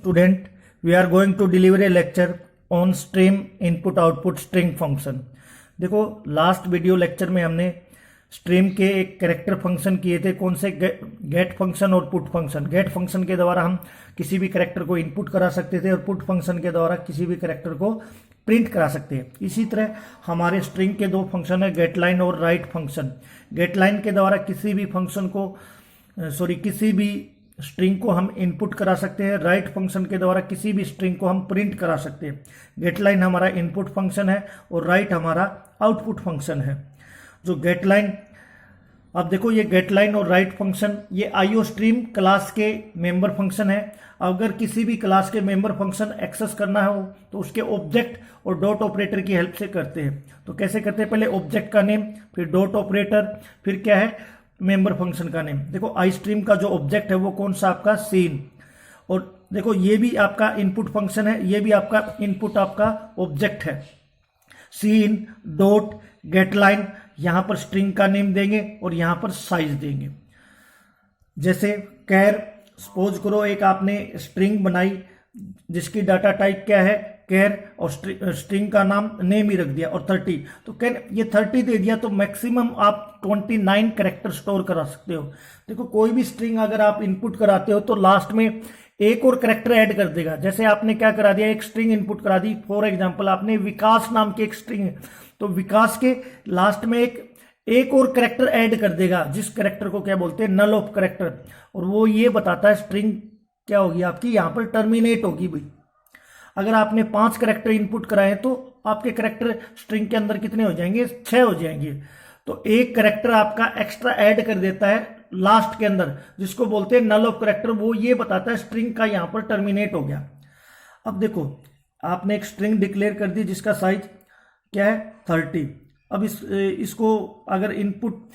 student, we are going to deliver a lecture on stream input output string function। देखो last video lecture में हमने stream के एक character function किए थे, कौन से, गेट फंक्शन और पुट फंक्शन। गेट फंक्शन के द्वारा हम किसी भी कैरेक्टर को इनपुट करा सकते थे और पुट फंक्शन के द्वारा किसी भी कैरेक्टर को प्रिंट करा सकते हैं। इसी तरह हमारे स्ट्रिंग के दो फंक्शन है, गेट लाइन और राइट फंक्शन। गेट लाइन के द्वारा किसी भी फंक्शन को किसी भी स्ट्रिंग को हम इनपुट करा सकते हैं। राइट फंक्शन के द्वारा किसी भी स्ट्रिंग को हम प्रिंट करा सकते हैं। गेट लाइन हमारा इनपुट फंक्शन है और राइट हमारा आउटपुट फंक्शन है। जो गेट लाइन, अब देखो ये गेट लाइन और राइट फंक्शन ये आईओ स्ट्रीम क्लास के मेंबर फंक्शन है। अगर किसी भी क्लास के मेंबर फंक्शन एक्सेस करना हो तो उसके ऑब्जेक्ट और डॉट ऑपरेटर की हेल्प से करते हैं। तो कैसे करते हैं, पहले ऑब्जेक्ट का नेम, फिर डॉट ऑपरेटर, फिर क्या है मेंबर फंक्शन का नेम। देखो आई स्ट्रीम का जो ऑब्जेक्ट है वो कौन सा, आपका सीन। और देखो ये भी आपका इनपुट फंक्शन है, ये भी आपका इनपुट आपका ऑब्जेक्ट है। सीन डॉट गेट लाइन, यहां पर स्ट्रिंग का नेम देंगे और यहां पर साइज देंगे। जैसे कैर, सपोज करो एक आपने स्ट्रिंग बनाई जिसकी डाटा टाइप क्या है कैर, और स्ट्रिंग का नाम नेम ही रख दिया और 30, तो कैर ये 30 दे दिया तो मैक्सिमम आप 29 कैरेक्टर स्टोर करा सकते हो। देखो कोई भी स्ट्रिंग अगर आप इनपुट कराते हो तो लास्ट में एक और कैरेक्टर ऐड कर देगा। जैसे आपने क्या करा दिया, एक स्ट्रिंग इनपुट करा दी, फॉर एग्जांपल आपने विकास नाम की एक स्ट्रिंग, तो विकास के लास्ट में एक और कैरेक्टर ऐड कर देगा, जिस कैरेक्टर को क्या बोलते हैं, नल ऑफ कैरेक्टर। और वो ये बताता है स्ट्रिंग क्या होगी आपकी, यहां पर टर्मिनेट होगी भाई। अगर आपने 5 कैरेक्टर इनपुट कराए तो आपके कैरेक्टर स्ट्रिंग के अंदर कितने हो जाएंगे, 6 हो जाएंगे। तो एक कैरेक्टर आपका एक्स्ट्रा ऐड कर देता है लास्ट के अंदर, जिसको बोलते हैं नल ऑफ कैरेक्टर। वो ये बताता है स्ट्रिंग का यहां पर टर्मिनेट हो गया। अब देखो आपने एक स्ट्रिंग डिक्लेयर कर दी जिसका साइज क्या है 30। अब इसको अगर इनपुट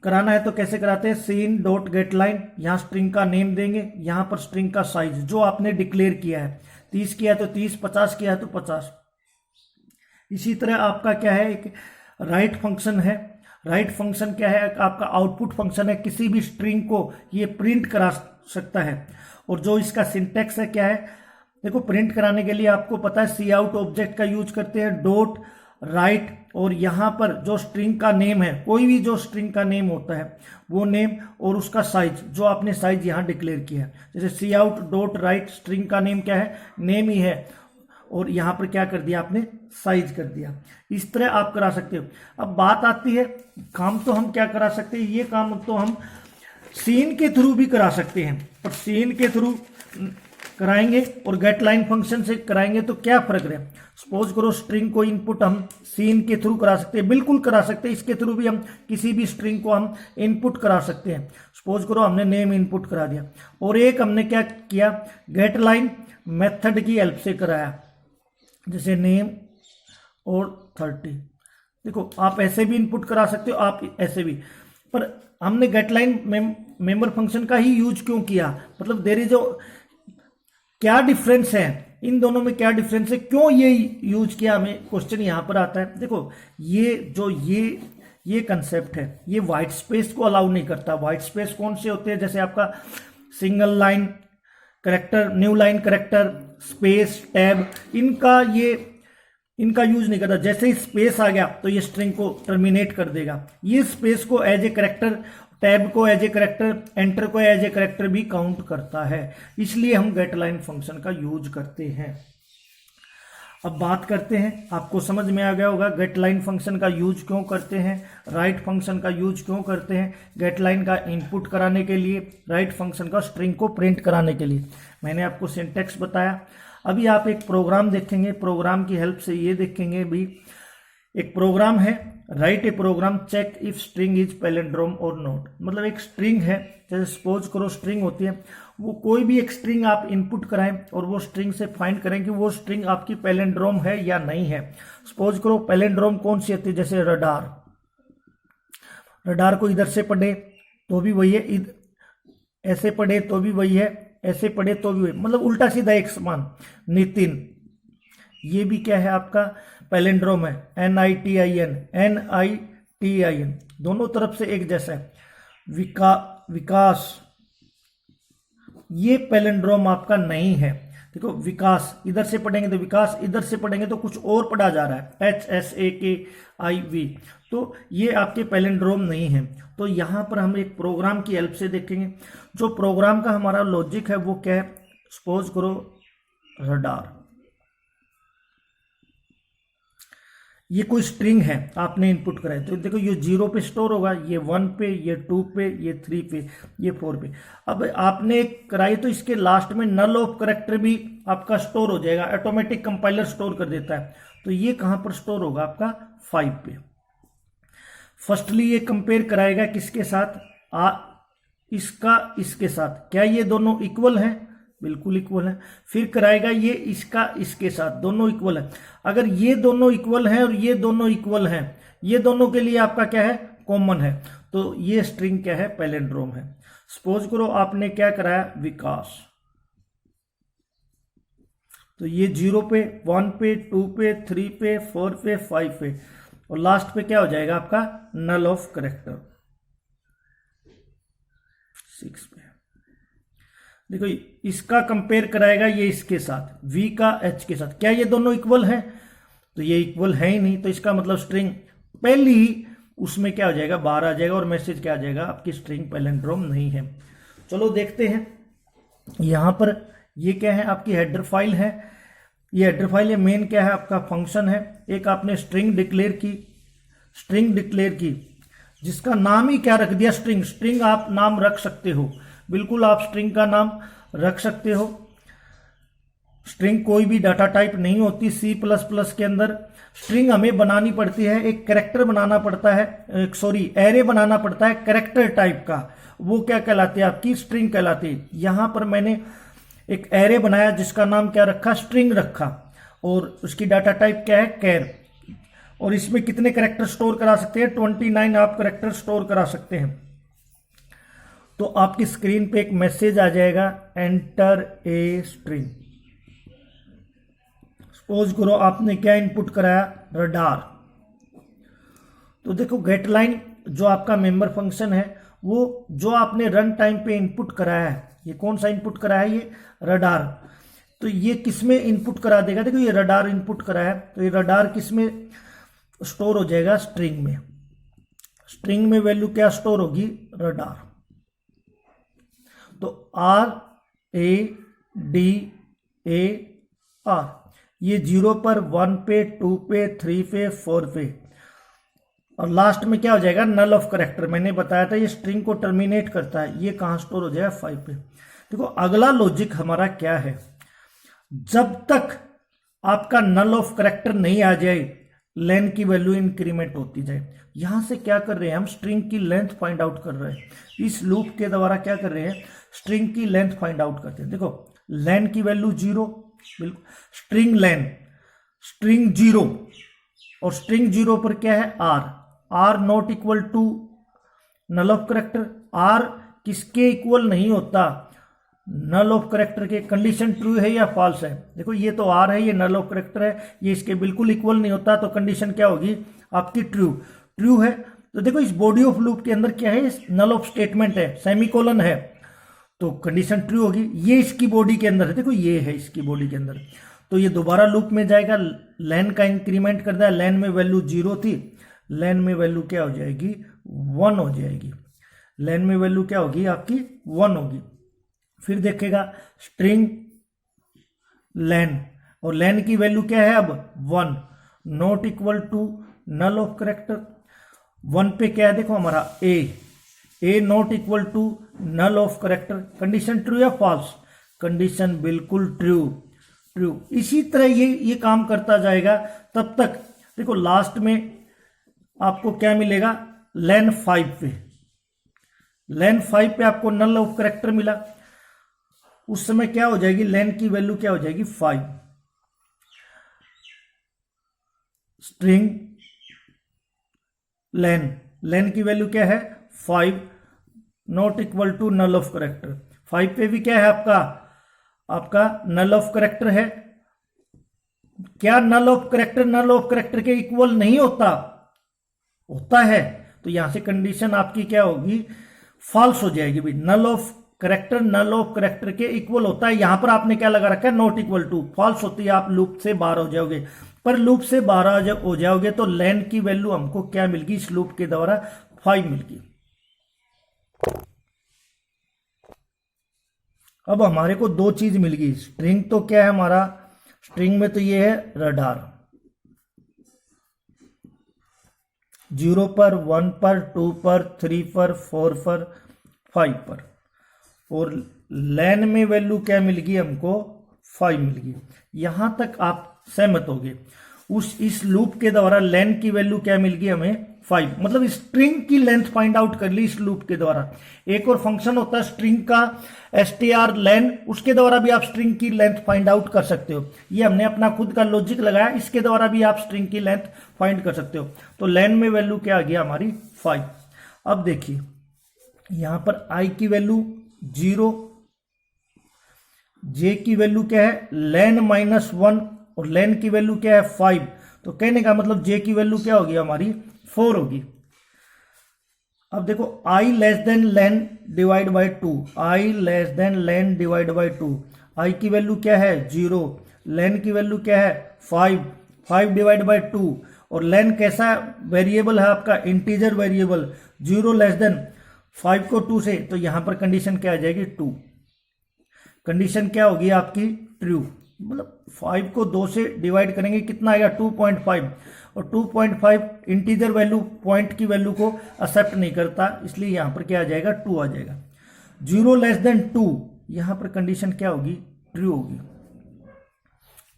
कराना है तो कैसे कराते हैं, सीन डॉट गेट लाइन, यहां स्ट्रिंग का नेम देंगे, यहां पर स्ट्रिंग का साइज जो आपने डिक्लेयर किया है, 30 किया तो 30, 50 किया है तो 50। इसी तरह आपका क्या है, एक राइट फंक्शन है। राइट फंक्शन क्या है, आपका आउटपुट फंक्शन है, किसी भी स्ट्रिंग को ये प्रिंट करा सकता है। और जो इसका सिंटेक्स है क्या है, देखो प्रिंट कराने के लिए आपको पता है सी आउट ऑब्जेक्ट का यूज करते हैं, डॉट राइट, और यहां पर जो स्ट्रिंग का नेम है, कोई भी जो स्ट्रिंग का नेम होता है वो नेम और उसका साइज, जो आपने साइज यहां डिक्लेयर किया है। जैसे सी आउट डॉट राइट, स्ट्रिंग का नेम क्या है, नेम ही है, और यहां पर क्या कर दिया आपने, साइज कर दिया। इस तरह आप करा सकते हो। अब बात आती है काम तो हम क्या करा सकते हैं, ये काम तो हम सीन के थ्रू भी करा सकते हैं, पर सीन के थ्रू कराएंगे और गेट लाइन फंक्शन से कराएंगे तो क्या फर्क है। सपोज करो स्ट्रिंग को इनपुट हम सीन के थ्रू करा सकते हैं, बिल्कुल करा सकते हैं। इसके थ्रू भी हम किसी भी स्ट्रिंग को हम इनपुट करा सकते हैं। सपोज करो हमने नेम इनपुट करा दिया, और एक हमने क्या किया, गेट लाइन मेथड की हेल्प से कराया, जैसे नेम और 30। देखो आप ऐसे भी इनपुट करा सकते हो, आप ऐसे भी, पर हमने गेट लाइन मेंबर फंक्शन का ही यूज क्यों किया, मतलब देयर इज क्या डिफरेंस है इन दोनों में, क्या डिफरेंस है, क्यों ये यूज किया, हमें क्वेश्चन यहां पर आता है। देखो ये कंसेप्ट है, ये व्हाइट स्पेस को अलाउ नहीं करता। व्हाइट स्पेस कौन से होते हैं, जैसे आपका single line character, new line character, space, tab, इनका यूज नहीं करता। जैसे ही स्पेस आ गया तो ये स्ट्रिंग को टर्मिनेट कर देगा। ये स्पेस को एज ए करेक्टर, टैब को एज ए करेक्टर, एंटर को एज ए करेक्टर भी काउंट करता है, इसलिए हम गेट लाइन फंक्शन का यूज करते हैं। अब बात करते हैं, आपको समझ में आ गया होगा गेट लाइन फंक्शन का यूज क्यों करते हैं, राइट फंक्शन का यूज क्यों करते हैं। गेट लाइन का इनपुट कराने के लिए, राइट फंक्शन का स्ट्रिंग को प्रिंट कराने के लिए। मैंने आपको सिंटेक्स बताया। अभी आप एक प्रोग्राम देखेंगे, प्रोग्राम की हेल्प से ये देखेंगे भी, एक प्रोग्राम है, write a program check if string is palindrome और नॉट। मतलब एक स्ट्रिंग है, जैसे सपोज करो स्ट्रिंग होती है, वो कोई भी एक स्ट्रिंग आप इनपुट कराएं और वो स्ट्रिंग से फाइंड करें कि वो स्ट्रिंग आपकी पैलिंड्रोम है या नहीं है। सपोज करो पैलिंड्रोम कौन सी होती है, जैसे रडार, रडार को इधर से पढ़े तो भी वही है, ऐसे पढ़े तो भी वही है, ऐसे पढ़े तो भी वही, मतलब उल्टा सीधा एक समान। नितिन, ये भी क्या है आपका पैलिंड्रोम है, NITIN, दोनों तरफ से एक जैसा है। विकास, ये पैलिंड्रोम आपका नहीं है। देखो विकास इधर से पढ़ेंगे तो विकास, इधर से पढ़ेंगे तो कुछ और पढ़ा जा रहा है, इधर से पढ़ेंगे तो कुछ और पढ़ा जा रहा है, HSAKIV। तो ये आपके पैलिंड्रोम नहीं है। तो यहाँ पर हम एक प्रोग्राम की हेल्प से देखेंगे। जो प्रोग्राम का हमारा लॉजिक है वो क्या है, सपोज करो रडार, ये कोई स्ट्रिंग है आपने इनपुट कराई, तो देखो ये 0 पे स्टोर होगा, ये 1 पे, ये 2 पे, ये 3 पे, ये 4 पे। अब आपने कराई तो इसके लास्ट में नल ऑफ करेक्टर भी आपका स्टोर हो जाएगा, ऑटोमेटिक कंपाइलर स्टोर कर देता है। तो ये कहां पर स्टोर होगा आपका 5 पे। फर्स्टली ये कंपेयर कराएगा किसके साथ, इसका इसके साथ, क्या ये दोनों इक्वल हैं, बिल्कुल इक्वल है। फिर कराएगा ये इसका इसके साथ, दोनों इक्वल है। अगर ये दोनों इक्वल हैं और ये दोनों इक्वल हैं, ये दोनों के लिए आपका क्या है, कॉमन है, तो ये स्ट्रिंग क्या है, पैलिंड्रोम है। सपोज करो आपने क्या कराया, विकास, तो ये 0 पे, 1 पे, 2 पे, 3 पे, 4 पे, 5 पे, और लास्ट पे क्या हो जाएगा आपका नल ऑफ करेक्टर 6 पे। देखो इसका कंपेयर कराएगा ये इसके साथ, V का H के साथ, क्या ये दोनों इक्वल हैं, तो ये इक्वल है ही नहीं, तो इसका मतलब स्ट्रिंग पहली ही उसमें क्या हो जाएगा, बाहर आ जाएगा, और मैसेज क्या आ जाएगा, आपकी स्ट्रिंग पैलिंड्रोम नहीं है। चलो देखते हैं, यहां पर ये क्या है, आपकी हेडर फाइल है, ये हेडर फाइल है, मेन क्या है आपका फंक्शन है। एक आपने स्ट्रिंग डिक्लेयर की, जिसका नाम ही क्या रख दिया, स्ट्रिंग आप नाम रख सकते हो, बिल्कुल आप स्ट्रिंग का नाम रख सकते हो। स्ट्रिंग कोई भी डाटा टाइप नहीं होती C++ के अंदर। स्ट्रिंग हमें बनानी पड़ती है, एक कैरेक्टर बनाना पड़ता है, एरे बनाना पड़ता है कैरेक्टर टाइप का, वो क्या कहलाती है, आपकी स्ट्रिंग कहलाती है। यहां पर मैंने एक एरे बनाया जिसका नाम क्या रखा, स्ट्रिंग रखा, और उसकी डाटा टाइप क्या है, कैर, और इसमें कितने कैरेक्टर स्टोर करा सकते हैं, 29 आप कैरेक्टर स्टोर करा सकते हैं। तो आपकी स्क्रीन पे एक मैसेज आ जाएगा, एंटर ए स्ट्रिंग। सपोज करो आपने क्या इनपुट कराया, रडार, तो देखो गेट लाइन जो आपका मेंबर फंक्शन है, वो जो आपने रन टाइम पे इनपुट कराया है, ये कौन सा इनपुट कराया है, ये रडार, तो ये किसमें इनपुट करा देगा, देखो ये रडार इनपुट कराया है, तो ये रडार किसमें स्टोर हो जाएगा, स्ट्रिंग में वैल्यू क्या स्टोर होगी, रडार। तो RADAR, ये 0 पर, 1 पे, 2 पे, 3 पे, 4 पे, और लास्ट में क्या हो जाएगा, नल ऑफ करेक्टर। मैंने बताया था ये स्ट्रिंग को टर्मिनेट करता है, ये कहां स्टोर हो जाएगा, 5 पे। देखो अगला लॉजिक हमारा क्या है, जब तक आपका नल ऑफ करेक्टर नहीं आ जाए, लेन की वैल्यू इंक्रीमेंट होती जाए। यहां से क्या कर रहे हैं हम, स्ट्रिंग की लेंथ फाइंड आउट कर रहे हैं, इस लूप के द्वारा क्या कर रहे हैं, स्ट्रिंग की लेंथ फाइंड आउट करते हैं। देखो लेन की वैल्यू 0, बिल्कुल स्ट्रिंग लेन, स्ट्रिंग 0, और स्ट्रिंग 0 पर क्या है, r not equal to null of character. R किसके इक्वल नहीं होता, नल ऑफ करेक्टर के। कंडीशन ट्रू है या फॉल्स है, देखो ये तो आर है, ये नल ऑफ करेक्टर है, ये इसके बिल्कुल इक्वल नहीं होता, तो कंडीशन क्या होगी आपकी, ट्रू है। तो देखो इस बॉडी ऑफ लूप के अंदर क्या है, नल ऑफ स्टेटमेंट है, सेमीकोलन है, तो कंडीशन ट्रू होगी। ये इसकी बॉडी के अंदर है, देखो ये है इसकी बॉडी के अंदर, तो ये दोबारा लूप में जाएगा, लेन का इंक्रीमेंट करता है, लेन में वैल्यू 0 थी, लेन में वैल्यू क्या हो जाएगी, 1 हो जाएगी, लेन में वैल्यू क्या होगी आपकी 1 होगी। फिर देखेगा स्ट्रिंग लेन, और लेन की वैल्यू क्या है अब 1, not equal to null of character. 1 पे क्या है, देखो हमारा A not equal to null of character. Condition true या फॉल्स, कंडीशन बिल्कुल ट्रू। इसी तरह ये काम करता जाएगा तब तक। देखो लास्ट में आपको क्या मिलेगा, लेन 5 पे आपको नल ऑफ करेक्टर मिला, उस समय क्या हो जाएगी, लेन की वैल्यू क्या हो जाएगी 5। स्ट्रिंग लेन की वैल्यू क्या है 5, not equal to null of character. 5 पे भी क्या है आपका नल ऑफ करेक्टर है। क्या नल ऑफ करेक्टर के इक्वल नहीं होता है, तो यहां से कंडीशन आपकी क्या होगी, फॉल्स हो जाएगी भाई। Null of character null of character के इक्वल होता है। यहां पर आपने क्या लगा रखा है, नॉट इक्वल टू, फॉल्स होती है, आप लूप से बाहर हो जाओगे। पर लूप से बाहर हो जाओगे तो लेन की वैल्यू हमको क्या मिलगी, इस लूप के द्वारा 5 मिलगी। अब हमारे को दो चीज मिल गई। स्ट्रिंग तो क्या है हमारा, स्ट्रिंग में तो ये है रडार, 0 पर, 1 पर, 2 पर, 3 पर, 4 पर, 5 पर। और लेन में वैल्यू क्या मिल गई हमको, 5 मिल गई। यहां तक आप सहमत होगे। इस लूप के द्वारा लेन की वैल्यू क्या मिल गई हमें, 5। मतलब स्ट्रिंग की लेंथ फाइंड आउट कर ली इस लूप के द्वारा। एक और फंक्शन होता है स्ट्रिंग का str लेन, उसके द्वारा भी आप स्ट्रिंग की लेंथ फाइंड आउट कर सकते हो। ये हमने अपना खुद का लॉजिक लगाया, इसके द्वारा भी आप स्ट्रिंग की लेंथ फाइंड कर सकते हो। तो लेन में वैल्यू क्या आ गया हमारी, 5। अब देखिए यहां पर i की वैल्यू 0, j की वैल्यू क्या है, लेन -1, और लेन की वैल्यू क्या है, 5। तो कहने का मतलब j की वैल्यू क्या होगी हमारी, 4 होगी। अब देखो i less than lane divide by 2, i less than lane divide by 2, i की वैल्यू क्या है, 0, लेन की वैल्यू क्या है, 5 डिवाइड बाई 2। और लेन कैसा वेरिएबल है आपका, इंटीजर वेरिएबल, 0 लेस देन 5 को 2 से, तो यहां पर कंडीशन क्या आ जाएगी, 2। कंडीशन क्या होगी आपकी, ट्रू। मतलब 5 को 2 से डिवाइड करेंगे कितना आएगा, 2.5। और 2.5 इंटीजर वैल्यू, पॉइंट की वैल्यू को एक्सेप्ट नहीं करता, इसलिए यहां पर क्या आ जाएगा, 2 आ जाएगा। 0 लेस देन 2, यहां पर कंडीशन क्या होगी, ट्रू होगी।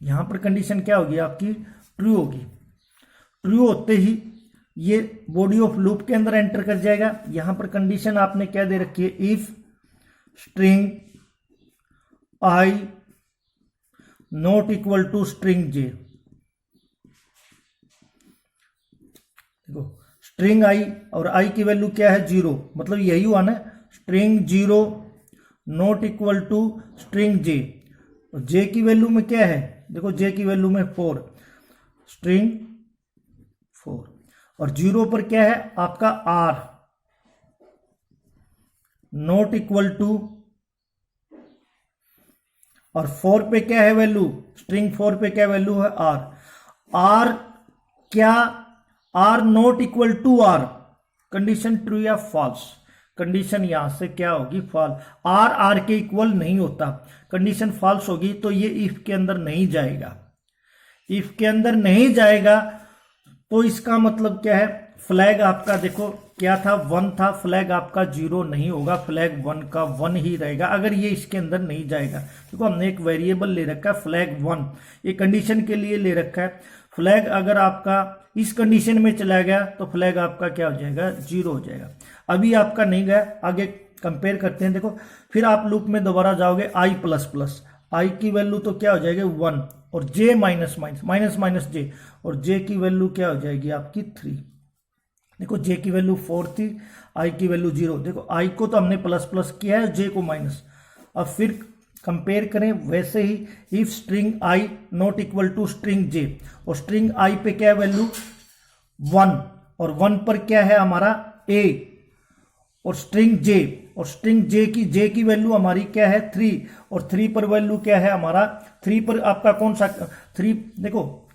यहां पर कंडीशन क्या होगी आपकी, ट्रू होगी। ट्रू होते ही ये बॉडी ऑफ लूप के अंदर एंटर कर जाएगा। यहां पर कंडीशन आपने क्या दे रखी है, if string i not equal to string j। देखो स्ट्रिंग i और i की वैल्यू क्या है, 0, मतलब यही हुआ ना, string 0 not equal to string j। और j की वैल्यू में क्या है, देखो j की वैल्यू में 4, स्ट्रिंग 4। और 0 पर क्या है आपका r नॉट इक्वल टू, और 4 पे क्या है वैल्यू, स्ट्रिंग 4 पे क्या वैल्यू है, r क्या, r not equal to r, condition true या फॉल्स। कंडीशन यहां से क्या होगी, फॉल्स। r के इक्वल नहीं होता, कंडीशन फॉल्स होगी तो ये इफ के अंदर नहीं जाएगा। इफ के अंदर नहीं जाएगा तो इसका मतलब क्या है, फ्लैग आपका देखो क्या था, 1 था, फ्लैग आपका 0 नहीं होगा, फ्लैग 1 का 1 ही रहेगा अगर ये इसके अंदर नहीं जाएगा। देखो हमने एक वेरिएबल ले रखा है फ्लैग 1, ये कंडीशन के लिए ले रखा है। फ्लैग अगर आपका इस कंडीशन में चला गया तो फ्लैग आपका क्या हो जाएगा, 0 हो जाएगा। अभी आपका नहीं गया, आगे कंपेयर करते हैं। देखो फिर आप लूप में दोबारा जाओगे, i की वैल्यू तो क्या हो जाएगी, 1, और j माइनस j, और j की वैल्यू क्या हो जाएगी आपकी 3। देखो j की वैल्यू 4 थी, i की वैल्यू 0। देखो i को तो हमने प्लस किया है, j को माइनस। अब फिर कंपेयर करें वैसे ही, if string i not equal to string j, और स्ट्रिंग i पे क्या है वैल्यू 1, और 1 पर क्या है हमारा a, और स्ट्रिंग j की वैल्यू हमारी क्या है 3, और 3 पर वैल्यू क्या है हमारा, 3 पर आपका कौन सा 3, देखो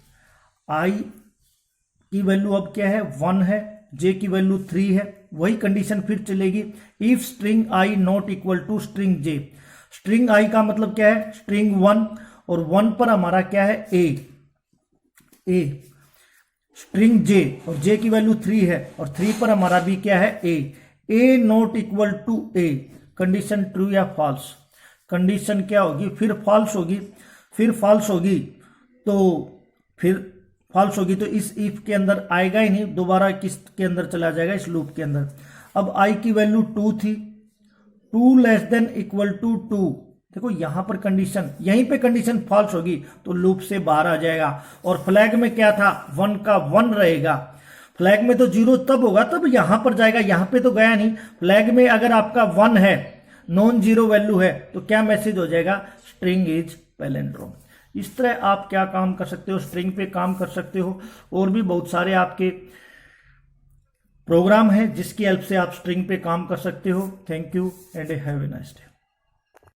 i की वैल्यू अब क्या है 1 है, j की वैल्यू 3 है। वही कंडीशन फिर चलेगी, if string i not equal to string j। String i का मतलब क्या है, स्ट्रिंग 1, और 1 पर हमारा क्या है a, स्ट्रिंग j, और j की वैल्यू 3 है, और 3 पर हमारा भी क्या है a not equal to a। Condition true या फॉल्स। कंडीशन क्या होगी, फिर फॉल्स होगी, तो इस इफ के अंदर आएगा ही नहीं, दोबारा किस के अंदर चला जाएगा, इस लूप के अंदर। अब i की वैल्यू 2 थी, 2 लेस देन इक्वल टू 2। देखो यहां पर कंडीशन, यहीं पे कंडीशन फॉल्स होगी तो लूप से बाहर आ जाएगा। और फ्लैग में क्या था, 1 का 1 रहेगा। फ्लैग में तो 0 तब होगा तब यहां पर जाएगा, यहां पे तो गया नहीं। फ्लैग में अगर आपका 1 है, नॉन जीरो वैल्यू है, तो क्या मैसेज हो जाएगा, स्ट्रिंग इज पैलिंड्रोम। इस तरह आप क्या काम कर सकते हो, स्ट्रिंग पे काम कर सकते हो। और भी बहुत सारे आपके प्रोग्राम हैं जिसकी हेल्प से आप स्ट्रिंग पे काम कर सकते हो। Thank you and have a nice day.